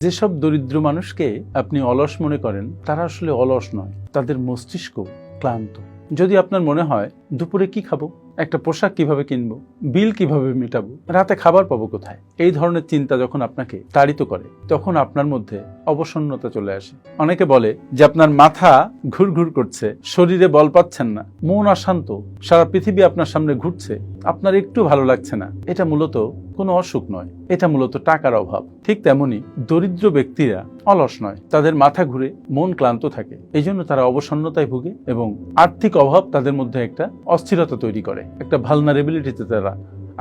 যেসব দরিদ্র মানুষকে আপনি অলস মনে করেন তারা আসলে অলস নয়, তাদের মস্তিষ্ক ক্লান্ত। যদি আপনার মনে হয় দুপুরে কি খাবো, একটা পোশাক কিভাবে কিনবো, বিল কিভাবে মেটাবো, রাতে খাবার পাবো কোথায়, এই ধরনের চিন্তা যখন আপনাকে তাড়িত করে তখন আপনার মধ্যে অবসন্নতা চলে আসে। অনেকে বলে যে আপনার মাথা ঘুরঘুর করছে, শরীরে বল পাচ্ছেন না, মন অশান্ত, সারা পৃথিবী আপনার সামনে ঘুরছে, আপনার একটু ভালো লাগছে না। এটা মূলত কোনো অসুখ নয়, এটা মূলত টাকার অভাব। ঠিক তেমনি দরিদ্র ব্যক্তিরা অলস নয়, তাদের মাথা ঘুরে, মন ক্লান্ত থাকে, এই জন্য তারা অবসন্নতায় ভুগে এবং আর্থিক অভাব তাদের মধ্যে একটা অস্থিরতা তৈরি করে, একটা ভালনারেবিলিটিতে তারা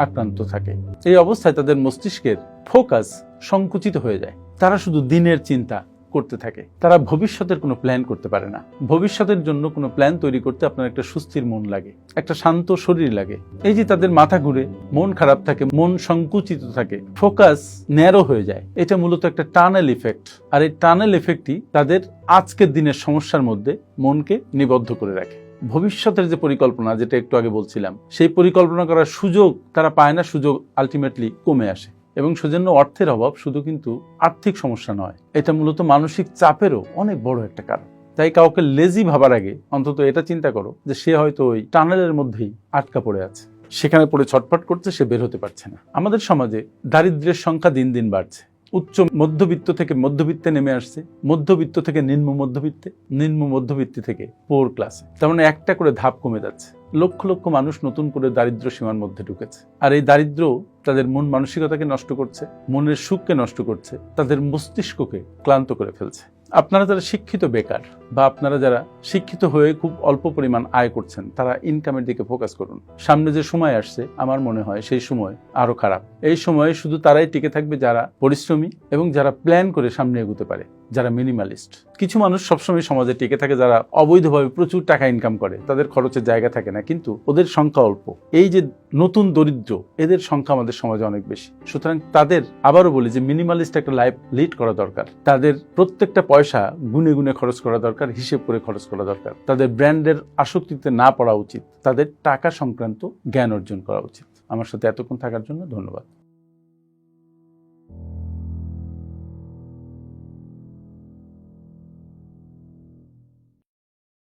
আক্রান্ত থাকে। এই অবস্থায় তাদের মস্তিষ্কের ফোকাস সংকুচিত হয়ে যায়, তারা শুধু দিনের চিন্তা করতে থাকে, তারা ভবিষ্যতের কোনো প্ল্যান করতে পারে না। ভবিষ্যতের জন্য কোনো প্ল্যান তৈরি করতে আপনার একটা সুস্থির মন লাগে, একটা শান্ত শরীর লাগে। এই যে তাদের মাথা ঘুরে, মন খারাপ থাকে, মন সংকুচিত থাকে, ফোকাস ন্যারো হয়ে যায়, এটা মূলত একটা টানেল ইফেক্ট। আর এই টানেল ইফেক্টই তাদের আজকের দিনের সমস্যার মধ্যে মনকে নিবদ্ধ করে রাখে। ভবিষ্যতের যে পরিকল্পনা, যেটা একটু আগে বলছিলাম, সেই পরিকল্পনা করার সুযোগ তারা পায় না, সুযোগ আলটিমেটলি কমে আসে। এবং সেজন্য অর্থের অভাব শুধু কিন্তু আর্থিক সমস্যা নয়, এটা মূলত মানসিক চাপেরও অনেক বড় একটা কারণ। তাই কাউকে লেজি ভাবার আগে অন্তত এটা চিন্তা করো যে সে হয়তো ওই টানেলের মধ্যেই আটকা পড়ে আছে, সেখানে পড়ে ছটফট করছে, সে বের হতে পারছে না। আমাদের সমাজে দারিদ্র্যের সংখ্যা দিন দিন বাড়ছে। উচ্চ মধ্যবিত্ত থেকে মধ্যবিত্তে নেমে আসছে, মধ্যবিত্ত থেকে নিম্ন মধ্যবিত্তে, নিম্ন মধ্যবিত্তি থেকে পোর ক্লাসে। তার মানে একটা করে ধাপ কমে যাচ্ছে। লক্ষ লক্ষ মানুষ নতুন করে দারিদ্র সীমার মধ্যে ঢুকেছে। আর এই দারিদ্র তাদের মন মানসিকতাকে নষ্ট করছে, মনের সুখকে নষ্ট করছে, তাদের মস্তিষ্ককে ক্লান্ত করে ফেলছে। আপনারা যারা শিক্ষিত বেকার, বা আপনারা যারা শিক্ষিত হয়ে খুব অল্প পরিমাণ আয় করছেন, তারা ইনকামের দিকে ফোকাস করুন। সামনে যে সময় আসছে, আমার মনে হয় সেই সময় আরো খারাপ। এই সময়ে শুধু তারাই টিকে থাকবে যারা পরিশ্রমী এবং যারা প্ল্যান করে সামনে এগোতে পারে, যারা মিনিমালিস্ট। কিছু মানুষ সবসময় সমাজে টিকে থাকে যারা অবৈধভাবে প্রচুর টাকা ইনকাম করে, তাদের খরচের জায়গা থাকে না, কিন্তু ওদের সংখ্যা অল্প। এই যে নতুন দরিদ্র, এদের সংখ্যা আমাদের সমাজে অনেক বেশি। সুতরাং তাদের আবারও বলি যে মিনিমালিস্ট একটা লাইফ লিড করা দরকার। তাদের প্রত্যেকটা পয়সা গুনে গুনে খরচ করা দরকার, হিসেব করে খরচ করা দরকার। তাদের ব্র্যান্ডের আসক্তিতে না পড়া উচিত, তাদের টাকা সংক্রান্ত জ্ঞান অর্জন করা উচিত। আমার সাথে এতক্ষণ থাকার জন্য ধন্যবাদ।